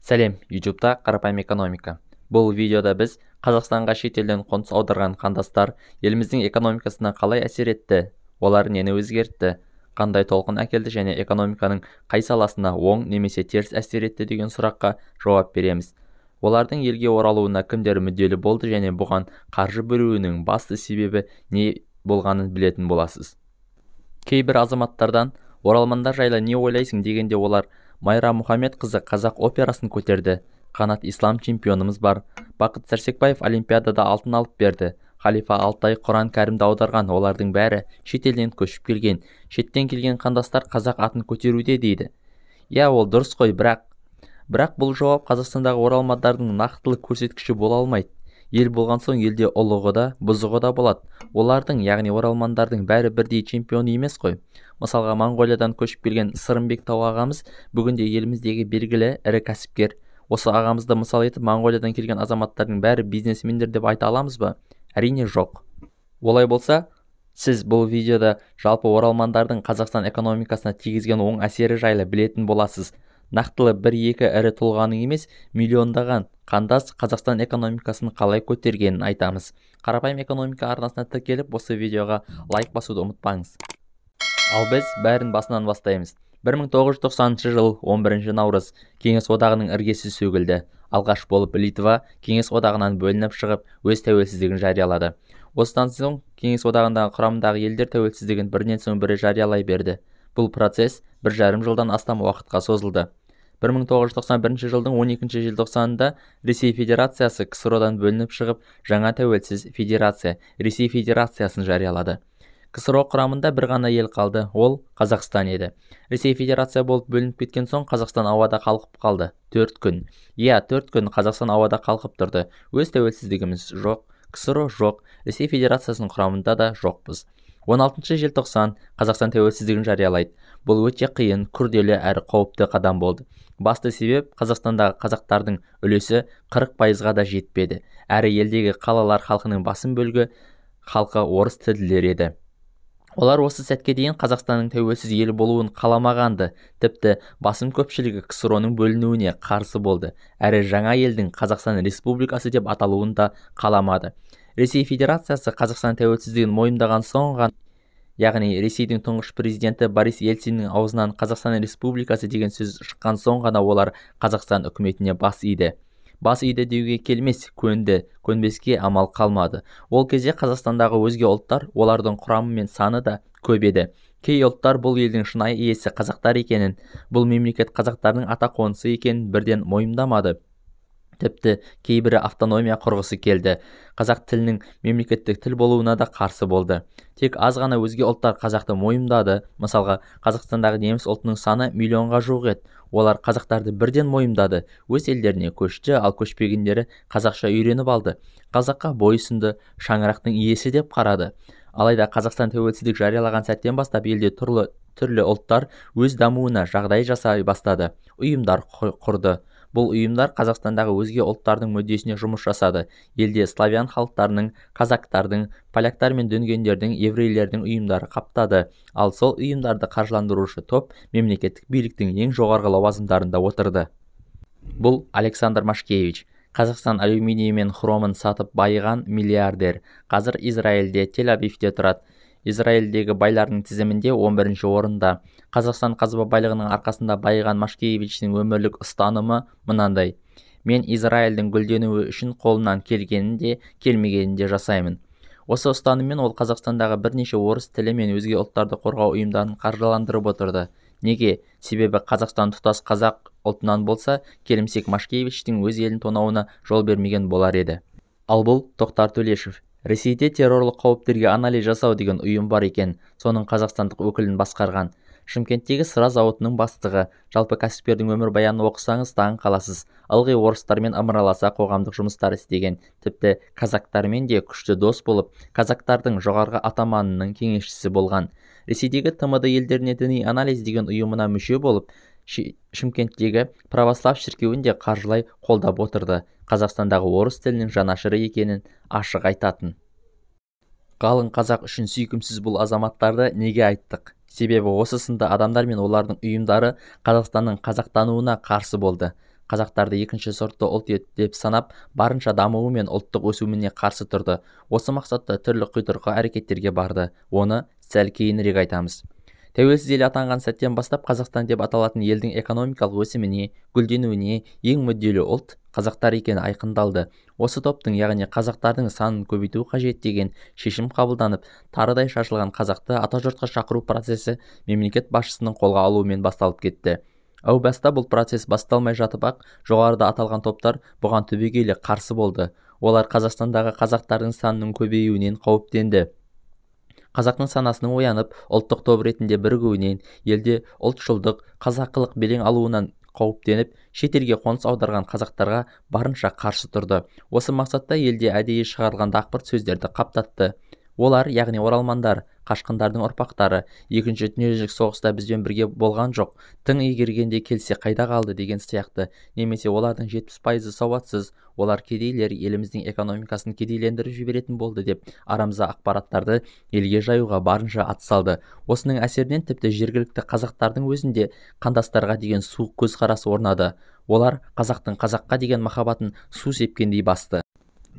Сәлем, YouTube'да қарапайым экономика. Бұл видеода біз Қазақстанға шетелден қоныс аударған қандастар еліміздің экономикасына қалай әсер етті, олар нені өзгертті, қандай толқын әкелді және экономиканың қай саласына оң немесе теріс әсер етті деген сұраққа жауап береміз. Олардың елге оралуына кімдер мүдделі болды және бұған қаржы бөлуінің басты себебі не болғанын білетін боласыз. Кейбір азаматтардан оралмандар жайлы не ойлайсың дегенде олар Майра Мұхамедқызы қазақ операсын көтерді. Қанат Ислам чемпионымыз бар. Бақыт Сәрсекбаев олимпиадада алтын алып берді. Халифа Алтай Құран кәрімді аударған. Олардың бәрі шетелден көшіп келген. Шеттен келген қандастар қазақ атын көтеруде дейді. Иә, ол дұрыс қой, бірақ бұл жауап Қазақстандағы оралмандардың нақтылы көрсеткіші бола алмайды. Ел болған соң елде ұлығы да, бұзығы да болады. Олардың, яғни оралмандардың бәрі бірдей чемпион емес қой. Мысалға, Моңғолиядан көшіп келген Сырымбек Тау ағамыз бүгінде еліміздегі белгілі ірі кәсіпкер. Осы ағамызды мысал етіп, Моңғолиядан келген азаматтардың бәрі бизнесмендер деп айта аламыз ба? Әрине жоқ. Олай болса, сіз бұл видеода жалпы оралмандардың Қазақстан экономикасына тигізген оң әсері жайлы білетін боласыз. Нақтылы 1-2 ірі тұлғаның емес, миллиондаған қандас Қазақстан экономикасын қалай көтергенін айтамыз. Қарапайым экономика арнасына тіркеліп, осы видеоға лайк басуды ұмытпаңыз. Ал біз бәрін басынан бастаймыз. 1990 жыл 11 наурыз Кеңес одағының іргесі сөгілді. Алғаш болып Литва Кеңес одағынан бөлініп шығып, өз тәуелсіздігін жариялады. Осыдан соң Кеңес одағындағы құрамындағы елдер тәуелсіздігін бірінен соң бірі жариялай берді. Бұл процесс 1,5 жылдан астам уақытқа созылды. 1991 жылдың 12 желтоқсанында Ресей Федерациясы КСРОдан бөлініп шығып, жаңа тәуелсіз федерация, Ресей Федерациясын жариялады. КСРО құрамында бір ғана ел қалды, ол Қазақстан еді. Ресей Федерация болып бөлініп кеткен соң Қазақстан ауада қалқып қалды. 4 күн. Иә, 4 күн Қазақстан ауада қалқып тұрды. Өз тәуелсіздігіміз жоқ, КСРО жоқ, Ресей Федерациясының құрамында да жоқпыз. 16 желтоқсан Қазақстан тәуелсіздігін жариялайды. Бұл өте қиын, күрделі әрі қауіпті қадам болды. Басты себеп Қазақстандағы қазақтардың үлесі 40%-ға да жетпеді. Әрі елдегі қалалар халқының басым бөлігі халқы орыс тілділер еді. Олар осы сәтке дейін Қазақстанның тәуелсіз ел болуын қаламағанды, тіпті басым көпшілігі КСРОның бөлінуіне қарсы болды. Әрі жаңа елдің Қазақстан Республикасы деп аталуын да қаламады. Ресей Федерациясы Қазақстан тәуелсіздігін мойындаған соң ғана, яғни Ресейдің тұңғыш президенті Борис Ельциннің аузынан Қазақстан Республикасы деген сөз шыққан соң ғана олар Қазақстан үкіметіне бас иді. Бас иді деуге келмес, көнбеске амал қалмады. Ол кезде Қазақстандағы өзге ұлттар, олардың құрамы мен саны да көп еді. Кей ұлттар бұл елдің шынайы иесі қазақтар екенін, бұл мемлекет қазақтардың ата қонысы екенін бірден мойындамады. Тіпті кейбірі автономия құрғысы келді. Қазақ тілінің мемлекеттік тіл болуына да қарсы болды. Тек аз ғана өзге ұлттар қазақты мойындады. Мысалға, Қазақстандағы неміс ұлтының саны миллионға жуық еді. Олар қазақтарды бірден мойындады. Өз елдеріне көшті, ал көшпегендері қазақша үйреніп алды. Қазаққа бойұсынды, шаңырақтың иесі деп қарады. Алайда Қазақстан тәуелсіздік жариялаған сәттен бастап елде түрлі ұлттар өз дамуына жағдай жасай бастады. Ұйымдар құрды. Бұл ұйымдар Қазақстандағы өзге ұлттардың мүддесіне жұмыс жасады. Елде славян халықтарының, казактардың, поляктар мен дүнгендердің, еврейлердің ұйымдары қаптады. Ал сол ұйымдарды қаржыландырушы топ мемлекеттік биліктің ең жоғарғы лауазымдарында отырды. Бұл Александр Машкевич. Қазақстан алюминий мен хромын сатып байыған миллиардер. Қазір Израильде, Тель-Авивте тұрады. Израильдегі байлардың тізімінде 11-ші орында. Қазақстан қазба байлығының арқасында байыған Машкевичтің өмірлік ұстанымы мынандай: мен Израильдің гүлденуі үшін қолымнан келгенін де, келмегенін де жасаймын. Осы ұстаныммен ол Қазақстандағы бірнеше орыс тілі мен өзге ұлттарды қорғау ұйымдарын қаржыландырып отырды. Неге? Себебі Қазақстан тұтас қазақ ұлтынан болса, келімсек Машкевичтің өз елін тонауына жол бермеген болар еді. Ал бұл Тоқтар Төлешов. Ресейде террорлық қауіптерге анализ жасау деген ұйым бар екен, соның қазақстандық өкілін басқарған. Шымкенттегі сыра зауытының бастығы. Жалпы кәсіпкердің өмірбаянын оқысаңыз таң қаласыз. Ылғи орыстармен ымыраласа қоғамдық жұмыстар істеген. Тіпті казактармен де күшті дос болып, казактардың жоғарғы атаманының кеңесшісі болған. Ресейдегі ТМД елдеріне діни анализ деген ұйымына мүше болып, Шымкенттегі православ шіркеуін де қаржылай қолдап отырды. Қазақстандағы орыс тілінің жанашыры екенін ашық айтатын. Қалың қазақ үшін сүйкімсіз бұл азаматтарды неге айттық? Себебі осы сынды адамдар мен олардың ұйымдары Қазақстанның қазақтануына қарсы болды. қазақтарды екінші сортты ұлт деп санап, барынша дамуы мен ұлттық өсуіне қарсы тұрды. Осы мақсатта түрлі құйтырқы әрекеттерге барды. Оны сәл кейінірек айтамыз. Тәуелсіз ел атанған сәттен бастап Қазақстан деп аталатын елдің экономикалық өсіміне, гүлденуіне ең мүдделі ұлт қазақтар екені айқындалды. Осы топтың, яғни қазақтардың санын көбейту қажет деген шешім қабылданып, тарыдай шашылған қазақты атажұртқа шақыру процесі мемлекет басшысының қолға алуымен басталып кетті. Әу баста бұл процесс басталмай жатып-ақ, жоғарыда аталған топтар бұған түбегейлі қарсы болды. Олар Қазақстандағы қазақтардың санының көбеюінен қауіптенді. Қазақтың санасының оянып, ұлттық топ ретінде бірігуінен, елде ұлтшылдық, қазақылық белең алуынан қауіптеніп, шетелге қоныс аударған қазақтарға барынша қарсы тұрды. Осы мақсатта елде әдейі шығарылған дақпырт сөздерді қаптатты. Олар, яғни оралмандар, қашқындардың ұрпақтары, екінші дүниежүзілік соғыста бізбен бірге болған жоқ, тың игергенде келсе қайда қалды деген сияқты, немесе олардың 70% сауатсыз, олар кедейлер, еліміздің экономикасын кедейлендіріп жіберетін болды деп арамза ақпараттарды елге жаюға барынша атсалды. Осының әсерінен тіпті жергілікті қазақтардың өзінде қандастарға деген суық көзқарас орнады. Олар қазақтың қазаққа деген махаббатын су сепкендей басты.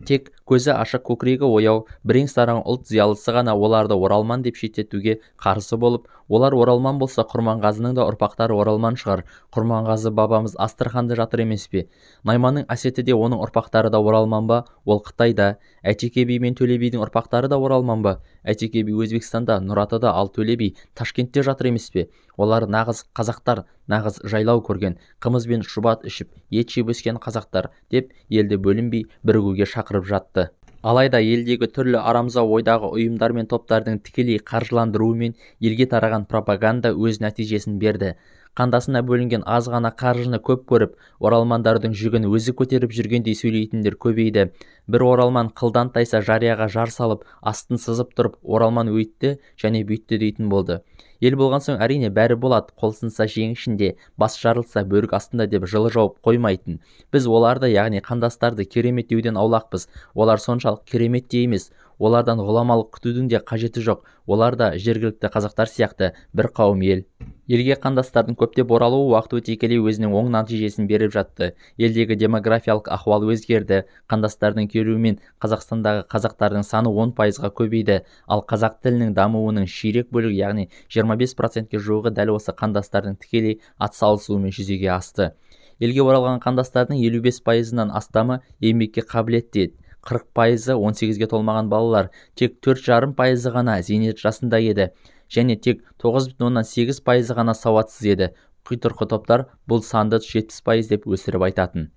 Тек көзі ашық, көкірегі ояу, бірең-сараң ұлт зиялысы ғана оларды оралман деп шеттетуге қарсы болып, олар оралман болса, Құрманғазының да ұрпақтары оралман шығар. Құрманғазы бабамыз Астраханда жатыр емес пе? Найманның әсеті де оның ұрпақтары да оралман ба? Ол Қытайда. Әйтеке би мен Төле бидің ұрпақтары да оралман ба? Әйтеке би Өзбекстанда, Нұратыда, ал Төле би Ташкентте жатыр емес пе? Олар нағыз қазақтар, нағыз жайлау көрген, қымыз бен шұбат ішіп, ет жеп өскен қазақтар деп елді бөлінбей бірігуге шақырып жатты. Алайда елдегі түрлі арамза ойдағы ұйымдар мен топтардың тікелей қаржыландыруымен елге тараған пропаганда өз нәтижесін берді. Қандасына бөлінген аз ғана қаржыны көп көріп, оралмандардың жүгін өзі көтеріп жүргендей сөйлейтіндер көбейді. Бір оралман қылдан тайса жарияға жар салып, астын сызып тұрып, оралман өйтті және бүйтті дейтін болды. Ел болған соң әрине бәрі болады, қол сынса жең ішінде, бас жарылса бөрік астында деп жылы жауып қоймайтын. Біз оларды, яғни қандастарды кереметтеуден аулақпыз. Олар соншалық керемет те емес. Олардан ғұламалық күтудің де қажеті жоқ. Олар да жергілікті қазақтар сияқты бір қауым ел. Елге қандастардың көптеп оралуы уақыт өте келе өзінің оң нәтижесін беріп жатты. Елдегі демографиялық ахуал өзгерді. Қандастардың келуімен Қазақстандағы қазақтардың саны 10%-ға көбейді, ал қазақ тілінің дамуының ширек бөлігі, яғни 25%-ке жуығы дәл осы қандастардың тікелей атсалысуымен жүзеге асты. Елге оралған қандастардың 55%-нан астамы еңбекке қабілетті еді. 40%-ы 18-ге толмаған балалар, тек 4,5%-ы ғана зейнет жасында еді, және тек 9,8%-ы ғана сауатсыз еді. Құйтырқы топтар бұл санды 70% деп өсіріп айтатын.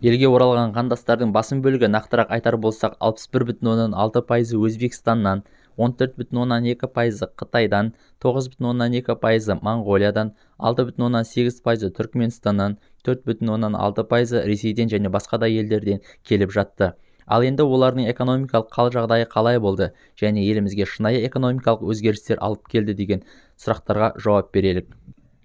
Елге оралған қандастардың басым бөлігі, нақтырақ айтар болсақ, 61,6%-ы Өзбекстаннан, 14,2%-ы Қытайдан, 9,2%-ы Моңғолиядан, 6,8%-ы Түркменстаннан, 4,6%-ы Ресейден және басқа да елдерден келіп жатты. Ал енді олардың экономикалық қал-жағдайы қалай болды және елімізге шынайы экономикалық өзгерістер алып келді деген сұрақтарға жауап берелік.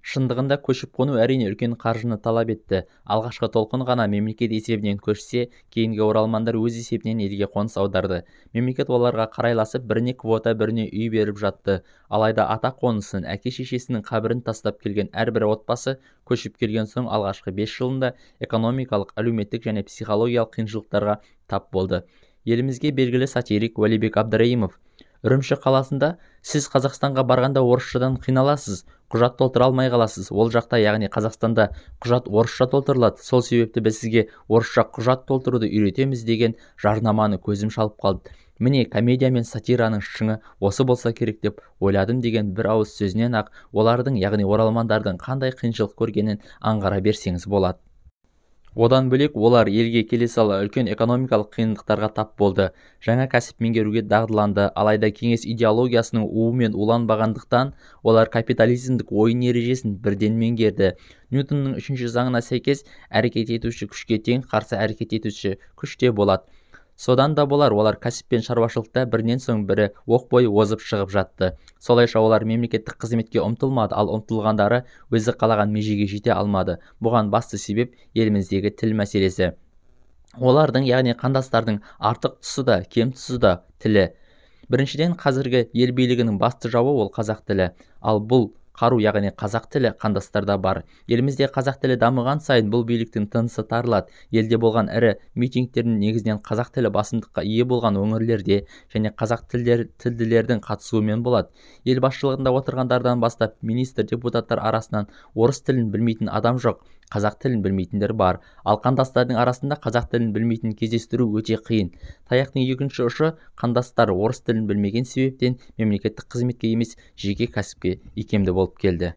Шындығында көшіп-қону әрине үлкен қаржыны талап етті. Алғашқы толқын ғана мемлекет есебінен көшсе, кейінгі оралмандар өз есебінен елге қоныс аударды. Мемлекет оларға қарайласып, біріне квота, біріне үй беріп жатты. Алайда ата қонысын, әке-шешесінің қабірін тастап келген әрбір отбасы көшіп келген соң алғашқы 5 жылында экономикалық, әлеуметтік және психологиялық қиыншылықтарға тап болды. Елімізге белгілі сатирик Уәлибек Абдраимов: Үрімші қаласында сіз Қазақстанға барғанда орысшадан қиналасыз, құжат толтыра алмай қаласыз. Ол жақта, яғни Қазақстанда құжат орысша толтырылады. Сол себепті біз сізге орысша құжат толтыруды үйретеміз деген жарнаманы көзім шалып қалды. Міне, комедия мен сатираның шыңы осы болса керек деп ойладым деген бір ауыз сөзінен ақ олардың, яғни оралмандардың қандай қиыншылық көргенін аңғара берсеңіз болады. Одан бөлек олар елге келе сала үлкен экономикалық қиындықтарға тап болды. Жаңа кәсіп меңгеруге дағдыланды, алайда кеңес идеологиясының уымен уланбағандықтан олар капитализмдік ойын ережесін бірден меңгерді. Ньютонның 3-ші заңына сәйкес әрекет етуші күшке тең қарсы әрекет етуші күште болады. Содан да олар кәсіп пен шаруашылықта бірінен соң бірі оқ бойы озып шығып жатты. Солайша олар мемлекеттік қызметке ұмтылмады, ал ұмтылғандары өзі қалаған межеге жете алмады. Бұған басты себеп еліміздегі тіл мәселесі. Олардың, яғни қандастардың артық тұсы да, кем тұсы да тілі. Біріншіден, қазіргі ел билігінің басты жауы ол қазақ тілі. Ал бұл кару яғни қазақ тілі қандастарда бар. Елімізде қазақ тілі дамыған сайын бұл биліктің тынысы тарылады. Елде болған ірі митингтердің негізінен қазақ тілі басымдыққа ие болған өңірлерде және қазақ тілділердің қатысуымен болады. Ел басшылығында отырғандардан бастап министр депутаттар арасынан орыс тілін білмейтін адам жоқ, қазақ тілін білмейтіндер бар. Ал қандастардың арасында қазақ тілін білмейтін кездестіру өте қиын. Таяқтың екінші ұшы қандастар орыс тілін білмеген себептен мемлекеттік қызметке емес жеке кәсіпке икемді болып келді.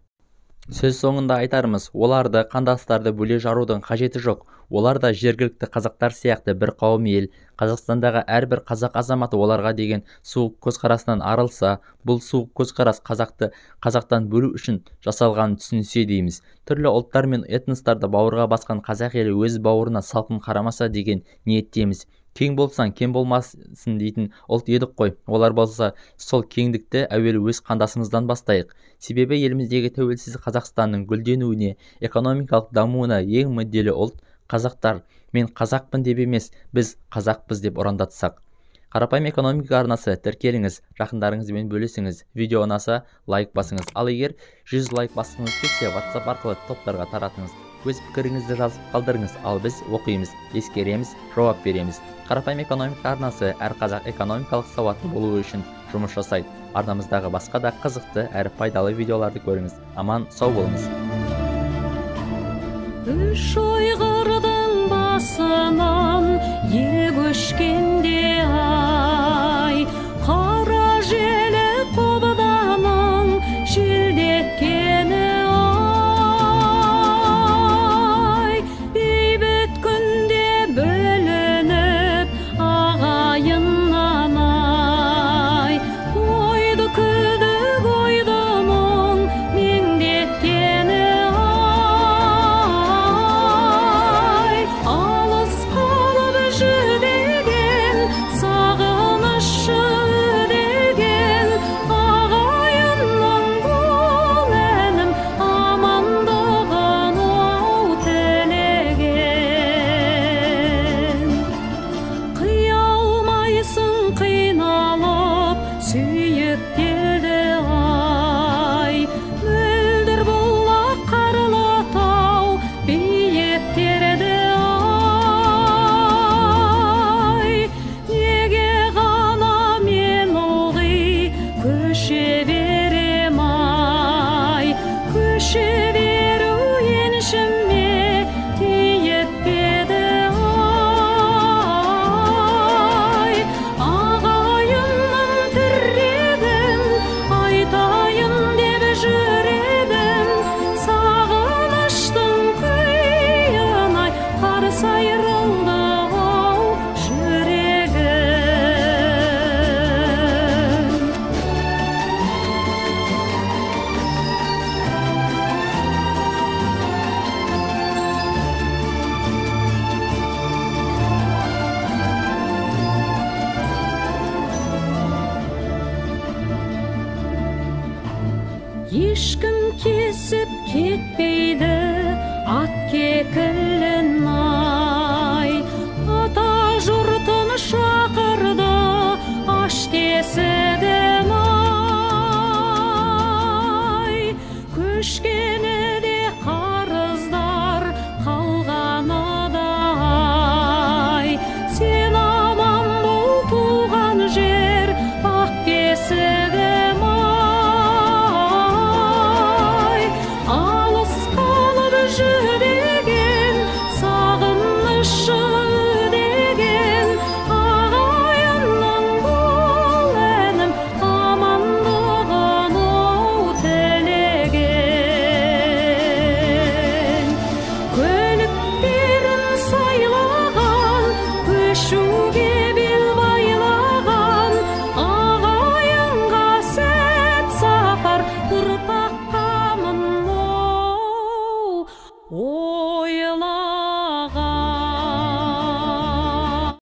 Сөз соңында айтарымыз, оларды қандастарды бөле жарудың қажеті жоқ. Олар да жергілікті қазақтар сияқты бір қауым ел. Қазақстандағы әрбір қазақ азаматы оларға деген суық көзқарасынан арылса, бұл суық көзқарас қазақтан бөлу үшін жасалғанын түсінсе дейміз. Түрлі ұлттар мен этностарды бауырға басқан қазақ елі өз бауырына салқын қарамаса деген ниеттеміз. Кең болсаң, кем болмасын дейтін ұлт едік қой. Олар болса, сол кеңдікті әуелі өз қандасымыздан бастайық. Себебі еліміздегі тәуелсіз Қазақстанның гүлденуіне, экономикалық дамуына ең мүдделі ұлт қазақтар. Мен қазақпын деп емес, біз қазақпыз деп ұрандатсақ. Қарапайым экономика арнасы тіркеліңіз, жақындарыңызбен бөлесіңіз. Видео ұнаса, лайк басыңыз. Ал егер 100 лайк басыңыз келсе, WhatsApp арқылы топтарға таратыңыз. Өз пікіріңізді жазып қалдырыңыз, ал біз оқимыз, ескереміз, жауап береміз. Қарапайым экономика арнасы әр қазақ экономикалық сауатты болуы үшін жұмыс жасайды. Арнамыздағы басқа да қызықты әрі пайдалы видеоларды көріңіз. Аман сау болыңыз. Үш ойғырдың басынан ел көшкенде ай, қара желі қобданың желдеткені ай, бейбіт күнде бөлініп ағайыннан ай, ойды күдік ойды мұң меңдеткені алыс қалып жүдеген сағыныш жүдеген ағайынның бұл әнім амандығын ау тілеген. Қия алмайсың қиналып сүйіп келді ай, мөлдір бұлақ қарлы тау биіктерді көше берем ай, көше беру еншіме тиіп еді ай, ағайынның тірегін айтайын деп жүр едім, сағыныштың күйін ай, қарсы айыр